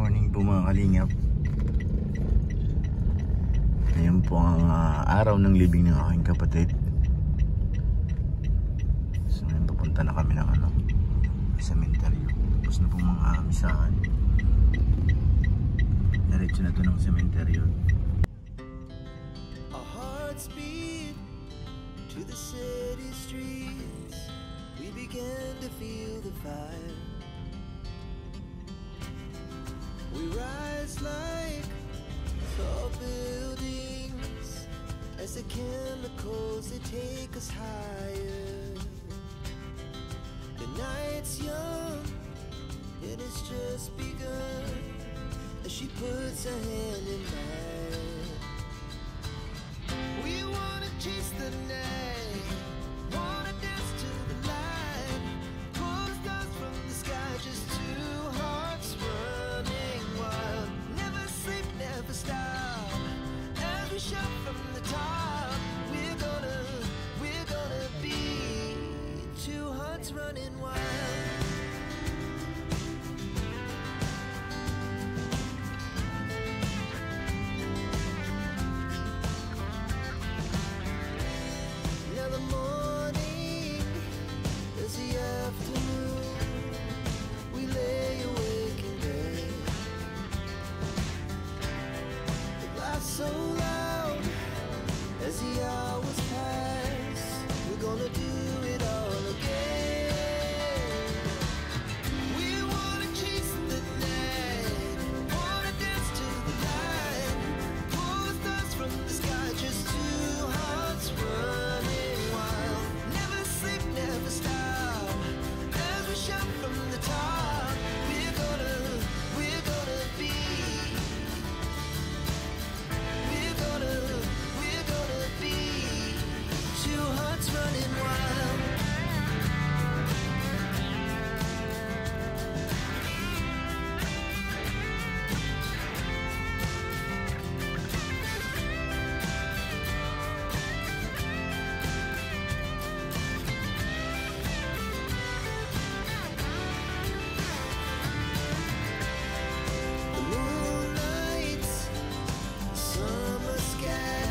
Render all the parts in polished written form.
morning po mga kalingap. Ngayon po ang araw ng libing ng aking kapatid. So ngayon papunta na kami ng sementeryo. Tapos na po mga misahan. Diretso na to ng sementeryo. Our hearts beat to the city streets. We began to feel the fire. We rise like tall buildings as the chemicals they take us higher. The night's young, it has just begun as she puts her hand in mine. We wanna chase the night, wanna dance to the light, pull the stars from the sky, just two hearts running wild. Never sleep, never stop, as we shout from the top. We're gonna be two hearts running wild. Now the morning is the afternoon. We lay awake in bed. The laughs so loud as the hours pass. We're gonna do it all again. We wanna chase the night, wanna dance to the light, pull the stars from the sky, just two hearts running wild. Never sleep, never stop, as we shout from the top. We're gonna be, we're gonna be two hearts running wild. The moonlights, summer sky,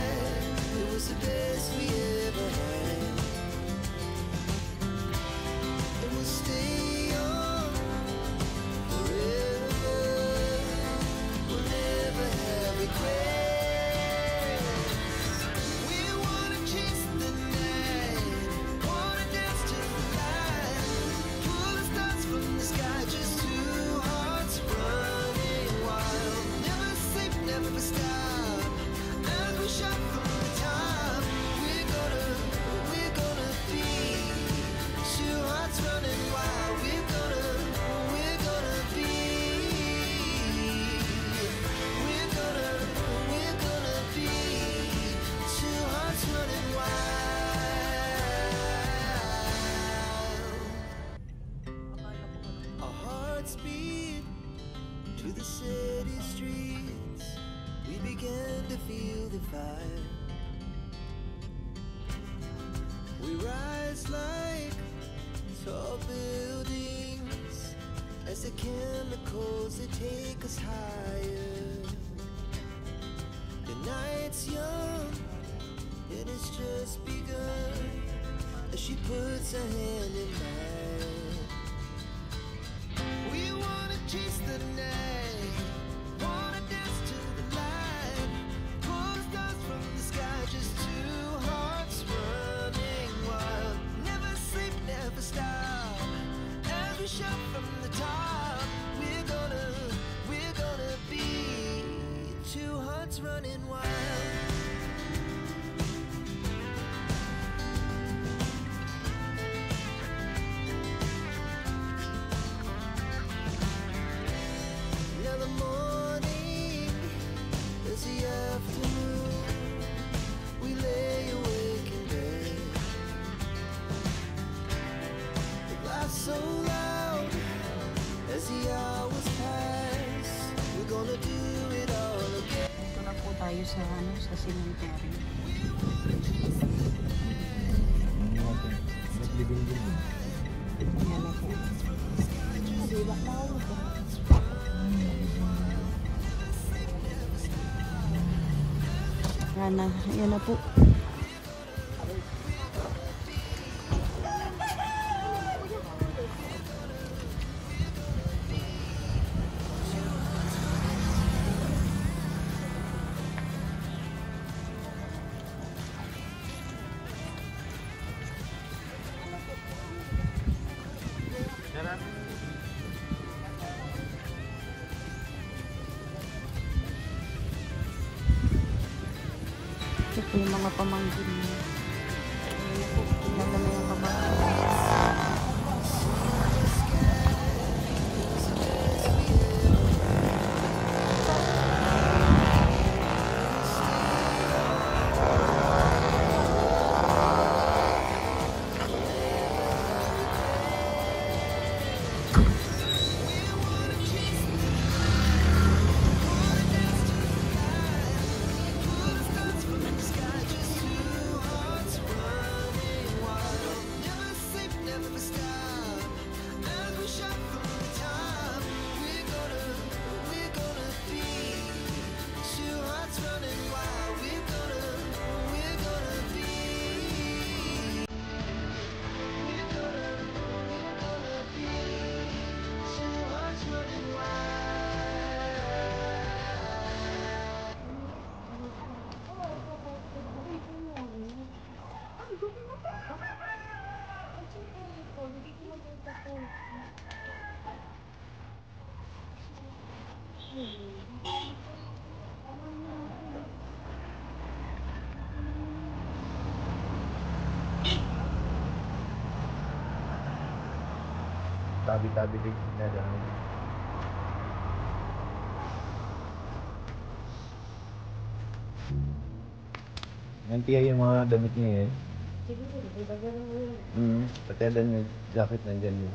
it was the best we ever had. And we'll stay on forever. We'll never have regrets. We wanna chase the night, wanna dance to the light, pull the stars from the sky, just two hearts running wild. Never sleep, never stop, as we shout from the top. We're gonna be two hearts running wild. We're gonna be, we're gonna be two hearts running wild. Our hearts beat to the city streets. We began to feel the fire. We rise like tall buildings as the chemicals they take us higher. The night's young, it has just begun as she puts her hand in mine. We wanna chase the night, wanna dance to the light, pull the stars from the sky, just two hearts running wild. Never sleep, never stop, as we shout from the top. We're gonna be two hearts running wild. Now the morning is the afternoon. We lay awake in bed. The laughs so loud as the hours pass. We're gonna do it all again. Ito na po tayo sa cemetery. Ayan na po. Diba? Yan na po. Ito po yung mga pamangkin niya. Tignan mo na yung kabahay. Tabi-tabi din na dami. Nanti yung mga damit niya eh. Pati yung jacket nandyan yun.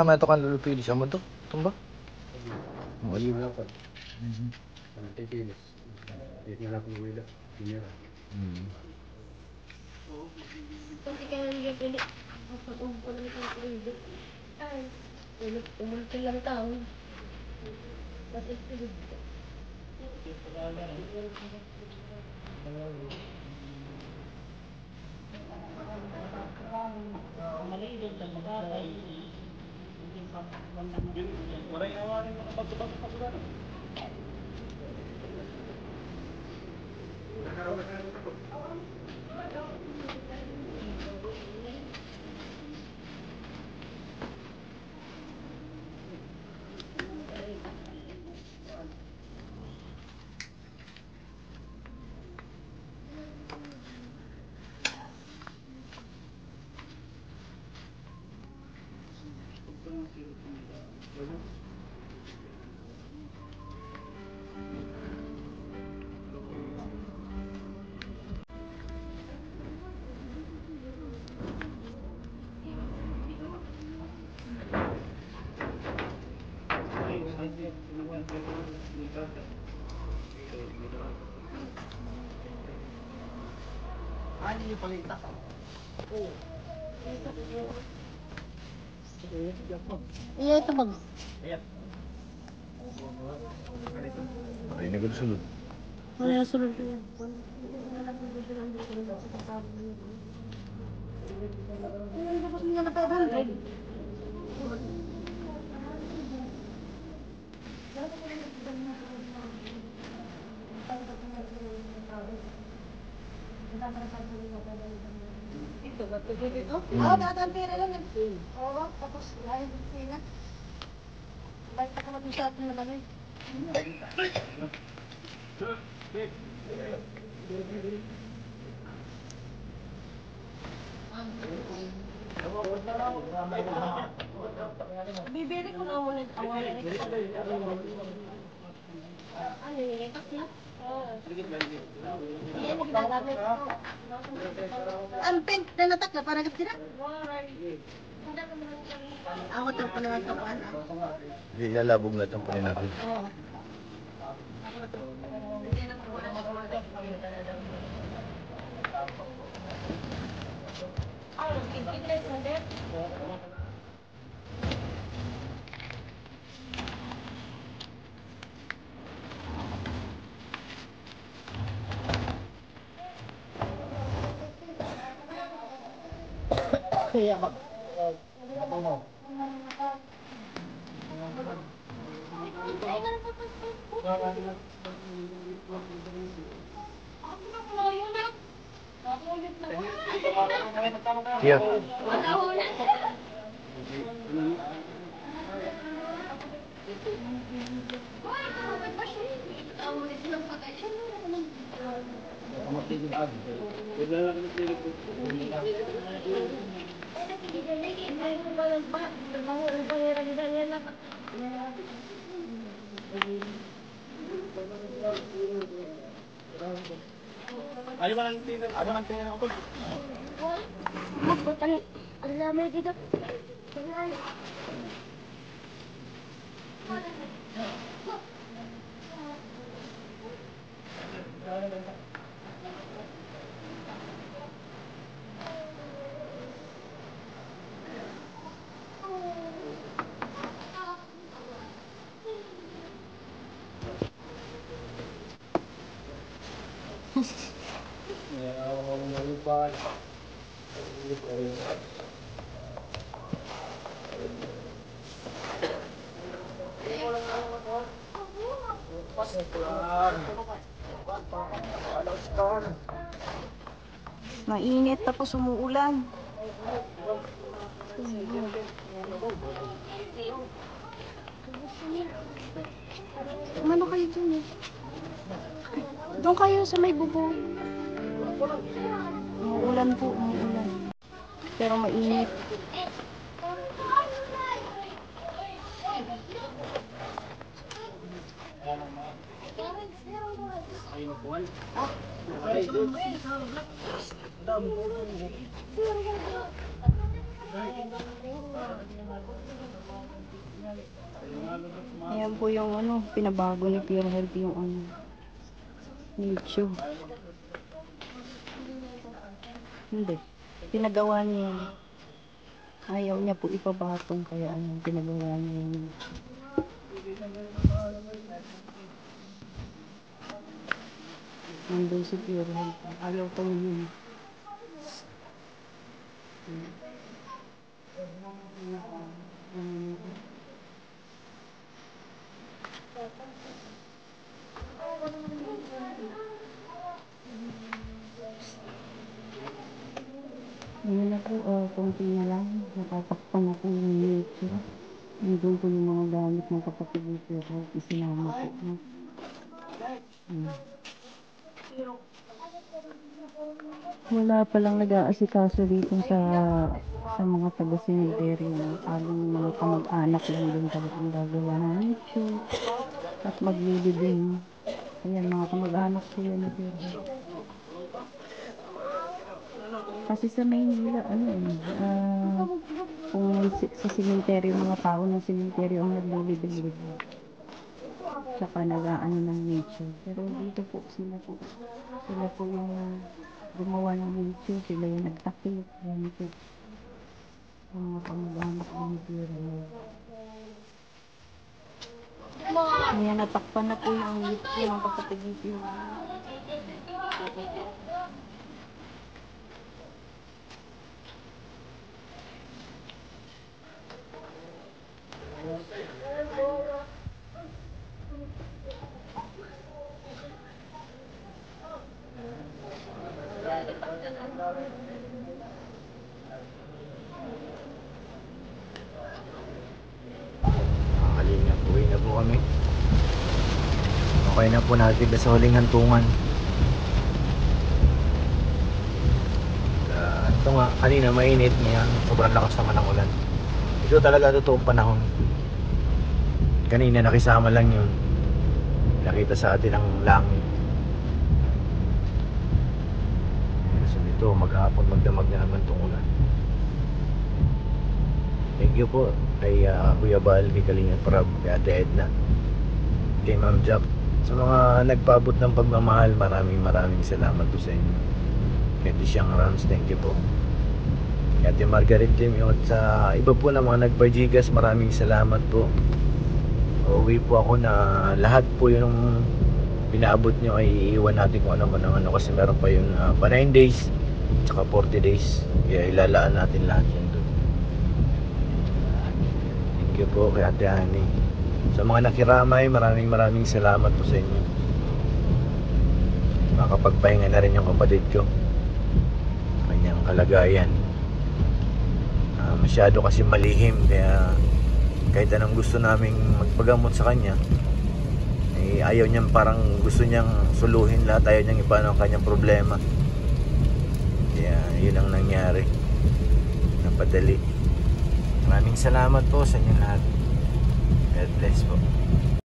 May ito kan lulupili siya mo to? Tumba? Mali mo dapat. Tikilis. Hindi na kung wala. Tinira. Kasi kaya nila pili. Pag-umpon na ito pili. Ay, umulti lang taon. Kasi pili. Malidog na magkakay. Waray awarin mga pagkabang. Iya, ito mag. Ay, nagulsunod. Wala yung sunod ko yan. Dapat nila na 500. Ito ba ito dito? Oo, dapat pera lang. Oo, tapos ayun yung pina. Balik ka naman sa atin na bagay. Bibili ko na ulit ang wallet. Ano yun? Hindi mo ginagamit. Ang pink na natak na parang sila. Ako ito pa naman ito. Ilalabog na itong kunin natin. Oo. Kaya ba? Yeah. Ano ko? Ang lamay dito. Mainit tapos umuulan. Umano kayo dun eh? Doon kayo sa may bubong. Umuulan po, umuulan. Pero mainit. Ayan po yung ano, pinabago ni Pure Health yung ano, nicho. Hindi. Pinagawa niya yan. Ayaw niya po ipabatong kaya ano, pinagawa niya yun. Nandun si Pure Health. Ayaw pa yun. Ano na po, konti na lang. Natatakpan na po yung nicho. Nandun po yung mga gamit ng kapatid ni Pure Health. Isinama po. Wala palang nag-aasikaso dito sa mga taga-cemetery na aling mga kamag-anak lang din talaga ang gagawa ng nicho at maglilibing. Ayan, mga kamag-anak sila ni Pure Health. Kasi sa Maynila, kung sa cemetery, mga tao ng cemetery ang naglilibing. Tsaka nag-aano ng nicho. Pero dito po sila po yung gumawa ng YouTube, sila yung nagtakip. Yan po. Ang mga kamag-anak ng Dere. Ayan, natakpan na po yung lips ko ng kapatid yung Kalinga, uwi na po kami. Okay na po natin sa huling hantungan. Ito nga, kanina mainit, ngayon sobrang lakas naman ng ulan. Ito talaga totoong panahon. Kanina nakisama lang yun. Nakita sa atin ang langit. So dito, maghapon magdamag na naman itong ulan. Thank you po kay Kuya Bal, kay Kalinga Prab, kay Ate Edna, kay Ma'am Jack. Sa mga nagpaabot ng pagmamahal, maraming salamat po sa inyo. Kay Tisyang Rams, thank you po. Kay Ate Margaret Jimmy, at sa iba po na mga nagpajigas, maraming salamat po. Uwi po ako na lahat po yung pinaabot nyo ay iiwan natin kung ano man ang ano, kasi meron pa yung pa 9 days tsaka 40 days, kaya ilalaan natin lahat yan doon. Thank you po kay Ate Ani. Sa mga nakiramay, maraming salamat po sa inyo. Makapagpahinga na rin yung kapatid ko, kanyang kalagayan. Masyado kasi malihim, kaya kahit anong gusto naming magpagamot sa kanya, eh, ayaw niyang, parang gusto niyang suluhin lahat, ayaw niyang ipano ang kanyang problema. Kaya yun ang nangyari, napadali. Maraming salamat po sa inyo lahat. God bless po.